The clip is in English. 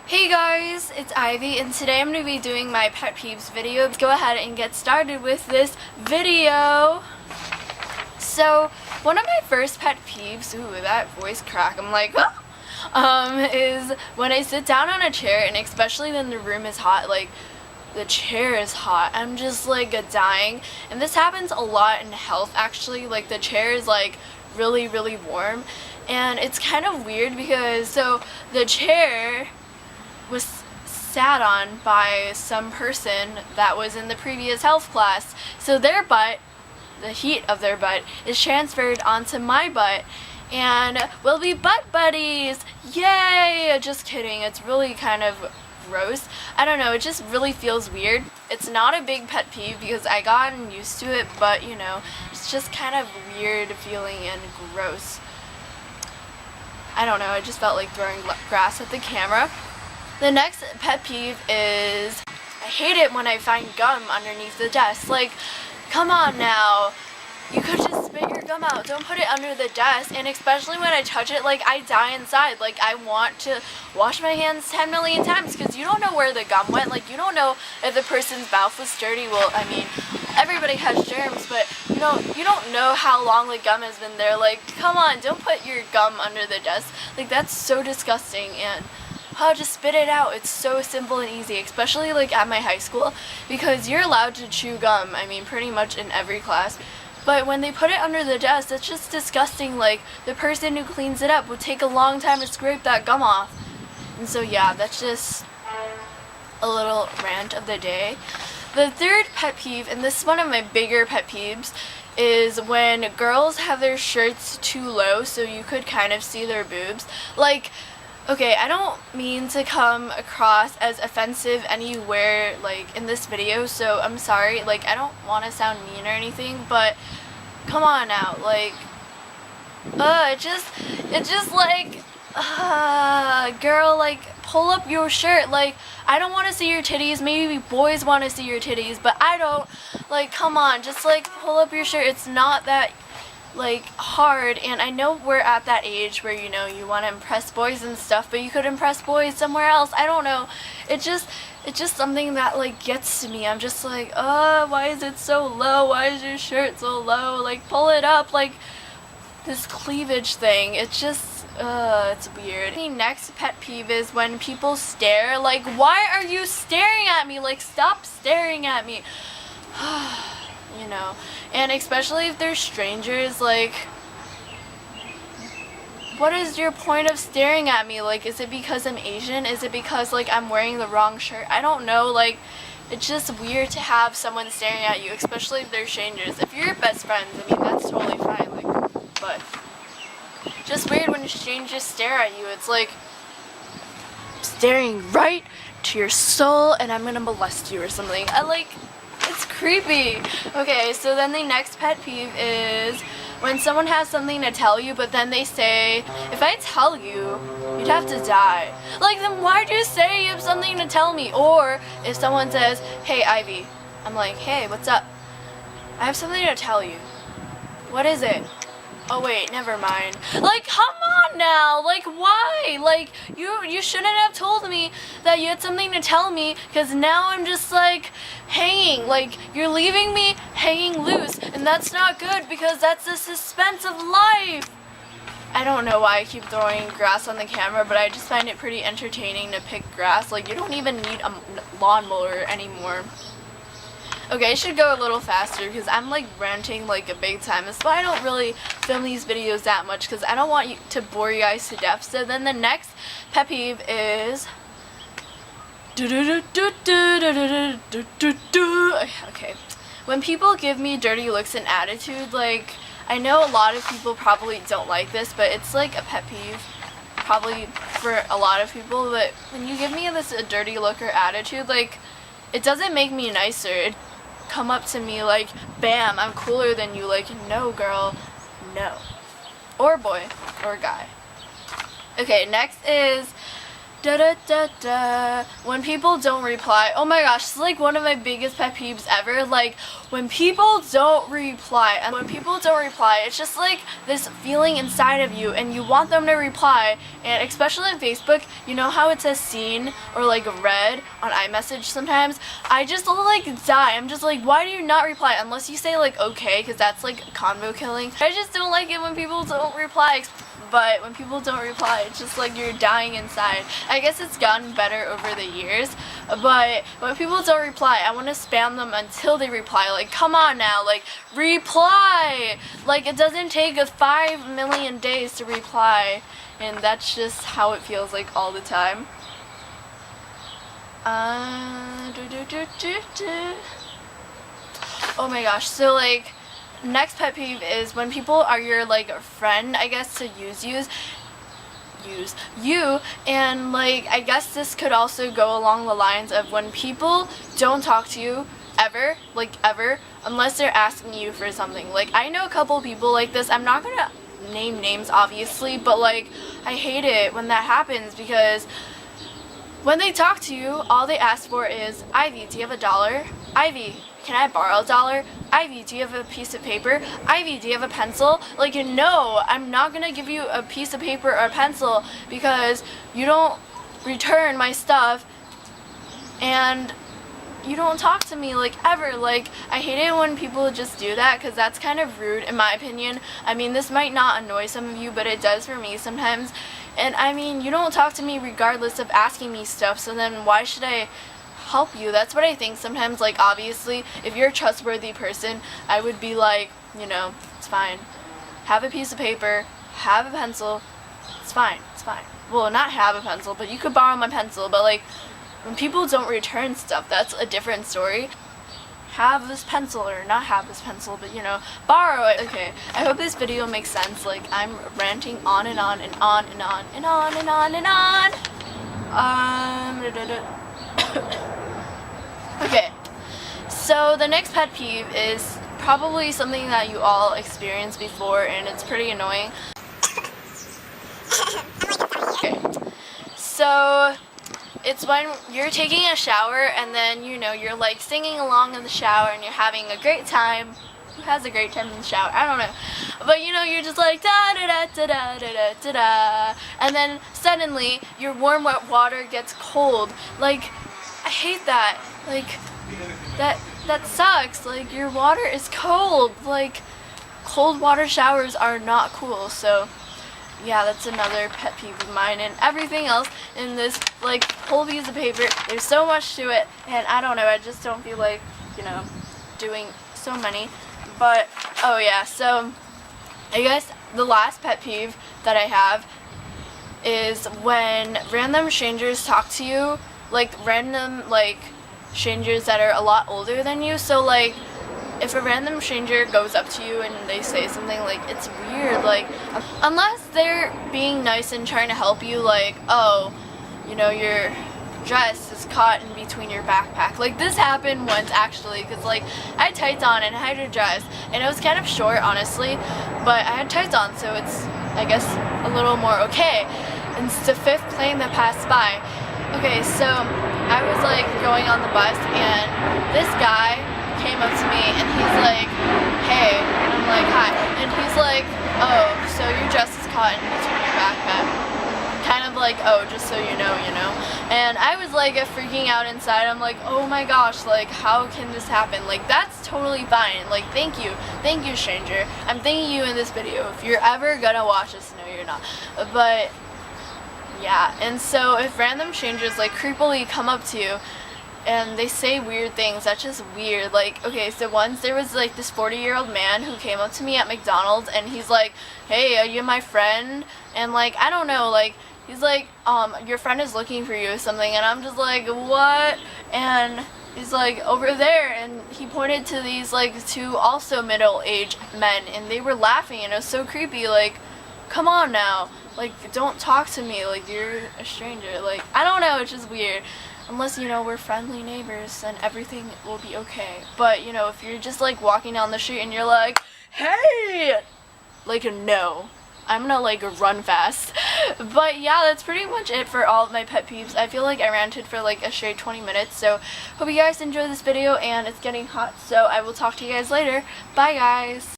Hey guys, it's Ivy, and today I'm going to be doing my pet peeves video. Let's go ahead and get started with this video. So, one of my first pet peeves, ooh, that voice crack, I'm like, is when I sit down on a chair, and especially when the room is hot, like, the chair is hot, I'm just like dying. And this happens a lot in health actually, like the chair is like really warm, and it's kind of weird because so the chair was sat on by some person that was in the previous health class, so their butt, the heat of their butt, is transferred onto my butt, and we'll be butt buddies, yay! Just kidding, it's really kind of gross. I don't know, it just really feels weird. It's not a big pet peeve because I gotten used to it, but you know, it's just kind of weird feeling and gross. I don't know, I just felt like throwing grass at the camera. The next pet peeve is I hate it when I find gum underneath the desk. Like, come on now. You could just spit your gum out. Don't put it under the desk. And especially when I touch it, like, I die inside. Like, I want to wash my hands 10 million times because you don't know where the gum went. Like, you don't know if the person's mouth was dirty. Well, I mean, everybody has germs, but you don't know how long the gum has been there. Like, come on, don't put your gum under the desk. Like, that's so disgusting. And just spit it out. It's so simple and easy, especially like at my high school, because you're allowed to chew gum, I mean, pretty much in every class. But when they put it under the desk, that's just disgusting. Like, the person who cleans it up would take a long time to scrape that gum off. And so yeah, that's just a little rant of the day. The third pet peeve, and this is one of my bigger pet peeves, is when girls have their shirts too low so you could kind of see their boobs. Like, okay, I don't mean to come across as offensive anywhere, like, in this video, so I'm sorry. Like, I don't want to sound mean or anything, but come on now, like, it just like, girl, like, pull up your shirt. Like, I don't want to see your titties. Maybe boys want to see your titties, but I don't. Like, come on, just, like, pull up your shirt. It's not that like hard, and I know we're at that age where, you know, you want to impress boys and stuff, but you could impress boys somewhere else. I don't know, it's just something that like gets to me. I'm just like, why is it so low? Why is your shirt so low? Like, pull it up. Like, this cleavage thing, it's just it's weird. The next pet peeve is when people stare. Like, why are you staring at me? Like, stop staring at me. You know, and especially if they're strangers, like, what is your point of staring at me? Like, is it because I'm Asian? Is it because, like, I'm wearing the wrong shirt? I don't know, like, it's just weird to have someone staring at you, especially if they're strangers. If you're best friends, I mean, that's totally fine, like, but just weird when strangers stare at you. It's like staring right to your soul, and I'm gonna molest you or something. It's creepy. Okay, so then the next pet peeve is when someone has something to tell you, but then they say, if I tell you, you'd have to die. Like, then why'd you say you have something to tell me? Or if someone says, hey, Ivy, I'm like, hey, what's up? I have something to tell you. What is it? Oh wait, never mind. Like, come on now, like, why? Like, you shouldn't have told me that you had something to tell me, because now I'm just like hanging. Like, you're leaving me hanging loose, and that's not good because that's the suspense of life. I don't know why I keep throwing grass on the camera, but I just find it pretty entertaining to pick grass. Like, you don't even need a lawnmower anymore. Okay, I should go a little faster because I'm like ranting like a big time. That's why I don't really film these videos that much, because I don't want you to bore you guys to death. So then the next pet peeve is okay, when people give me dirty looks and attitude. Like, I know a lot of people probably don't like this, but it's like a pet peeve probably for a lot of people. But when you give me a dirty look or attitude, like, it doesn't make me nicer. It come up to me like, bam, I'm cooler than you. Like, no, girl, no. Or boy, or guy. Okay, next is Da da da da. When people don't reply. Oh my gosh, this is like one of my biggest pet peeves ever. Like when people don't reply. And when people don't reply, it's just like this feeling inside of you and you want them to reply. And especially on Facebook, you know how it says seen or like read on iMessage sometimes? I just like die. I'm just like, why do you not reply? Unless you say like okay, because that's like convo killing. I just don't like it when people don't reply. But when people don't reply, it's just like you're dying inside. I guess it's gotten better over the years, but when people don't reply, I want to spam them until they reply. Like, come on now, like, reply! Like, it doesn't take 5 million days to reply, and that's just how it feels like all the time. Oh my gosh, so like, next pet peeve is when people are your like friend, I guess, to use you, and like I guess this could also go along the lines of when people don't talk to you ever, unless they're asking you for something. Like I know a couple people like this. I'm not gonna name names obviously, but like I hate it when that happens because when they talk to you, all they ask for is, Ivy, do you have $1? Ivy, can I borrow $1? Ivy, do you have a piece of paper? Ivy, do you have a pencil? Like, no, I'm not gonna give you a piece of paper or a pencil because you don't return my stuff and you don't talk to me, like, ever. Like, I hate it when people just do that because that's kind of rude, in my opinion. I mean, this might not annoy some of you, but it does for me sometimes. And, I mean, you don't talk to me regardless of asking me stuff, so then why should I help you? That's what I think sometimes. Like, obviously, if you're a trustworthy person, I would be like, you know, it's fine. Have a piece of paper, have a pencil, it's fine, it's fine. Well, not have a pencil, but you could borrow my pencil, but, like, when people don't return stuff, that's a different story. Have this pencil or not have this pencil, but you know, borrow it. Okay, I hope this video makes sense. Like, I'm ranting on and on and on and on and on and on and on. Okay, so the next pet peeve is probably something that you all experienced before and it's pretty annoying. Okay, so it's when you're taking a shower and then, you know, you're like singing along in the shower and you're having a great time. Who has a great time in the shower? I don't know. But you know, you're just like da da da da da da da da, and then suddenly your warm wet water gets cold. Like, I hate that. Like, that sucks. Like, your water is cold. Like, cold water showers are not cool. So yeah, that's another pet peeve of mine, and everything else in this like whole piece of paper, there's so much to it, and I don't know, I just don't feel like, you know, doing so many. But oh yeah, so I guess the last pet peeve that I have is when random strangers talk to you, like random like strangers that are a lot older than you. So like, if a random stranger goes up to you and they say something, like, it's weird, like, unless they're being nice and trying to help you, like, oh, you know, your dress is caught in between your backpack. Like, this happened once, actually, because, like, I had tights on and I had a dress, and it was kind of short, honestly, but I had tights on, so it's, I guess, a little more okay. And it's the fifth plane that passed by. Okay, so I was, like, going on the bus, and this guy came up to me and he's like, hey, and I'm like, hi, and he's like, oh, so your dress is caught in between your backpack, kind of like, oh, just so you know, and I was like freaking out inside. I'm like, oh my gosh, like, how can this happen? Like, that's totally fine. Like, thank you stranger, I'm thanking you in this video. If you're ever gonna watch this, no you're not, but yeah. And so if random strangers like creepily come up to you and they say weird things, that's just weird. Like, okay, so once there was like this 40-year-old man who came up to me at McDonald's and he's like, hey, are you my friend? And like, I don't know, like, he's like, your friend is looking for you or something, and I'm just like, what? And he's like, over there, and he pointed to these like two also middle-aged men, and they were laughing, and it was so creepy. Like, come on now, like, don't talk to me like you're a stranger. Like, I don't know, it's just weird. Unless, you know, we're friendly neighbors, then everything will be okay. But, you know, if you're just, like, walking down the street and you're like, hey! Like, no. I'm gonna like run fast. But yeah, that's pretty much it for all of my pet peeves. I feel like I ranted for like a straight 20 minutes. So hope you guys enjoyed this video, and it's getting hot, so I will talk to you guys later. Bye guys.